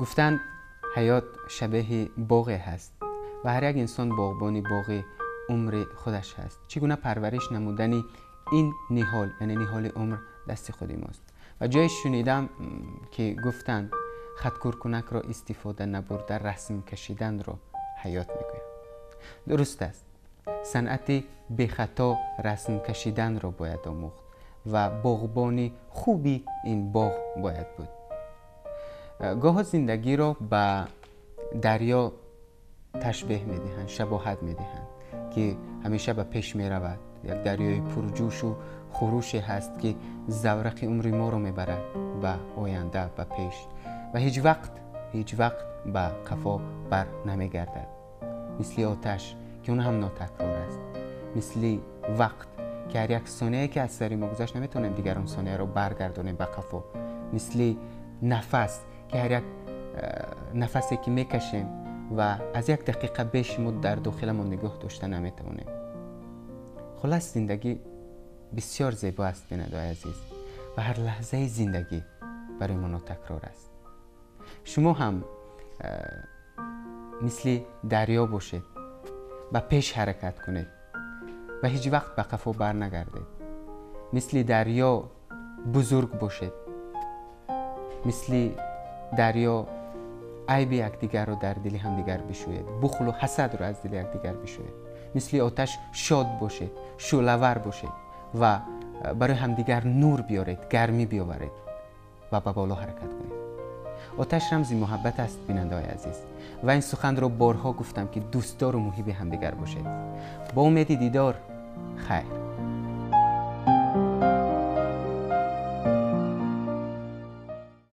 گفتند حیات شبیه باغ هست و هر یک انسان باغبانی باغ عمر خودش هست. چگونه پرورش نمودن این نهال، یعنی نهال عمر، دست خود ماست. و جای شنیدم که گفتند خط کورکنک را استفاده نبرده رسم کشیدن را حیات میگوید. درست است. صنعت به خطا رسم کشیدن را باید آموخت و باغبانی خوبی این باغ باید بود. گاه زندگی را به دریا تشبیه میدهند، شباهت میدهند که همیشه به پیش میرود. یک دریای پرجوش و خروشی هست که زورق عمر ما را میبرد به آینده، به پیش و هیچ وقت به قفا بر نمیگردد. مثل آتش که اون هم ناتکرار است، مثل وقت که هر یک ثانیه که از سر ما گذشت نمیتونیم دیگر اون ثانیه رو برگردونیم به قفا، مثل نفس که هر یک نفسی که میکشیم و از یک دقیقه بیش مدت در داخلمون نگاه داشته نمیتونیم. خلاص زندگی بسیار زیبا است بیننده‌های عزیز و هر لحظه زندگی برای ما ناتکرار است. شما هم مثل دریا باشید، به پیش حرکت کنید و هیچ وقت به قفا بر نگردید. مثل دریا بزرگ باشید، مثل دریا عیب یکدیگر رو در دل همدیگر بشویید، بخل و حسد رو از دل یکدیگر بشویید. مثل آتش شاد باشید، شعله‌ور باشید و برای همدیگر نور بیارید، گرمی بیاورید و به بالا حرکت کنید. آتش رمز محبت است بیننده‌های عزیز و این سخن رو بارها گفتم که دوستدار و محب همدیگر باشید. با امید دیدار، خیر.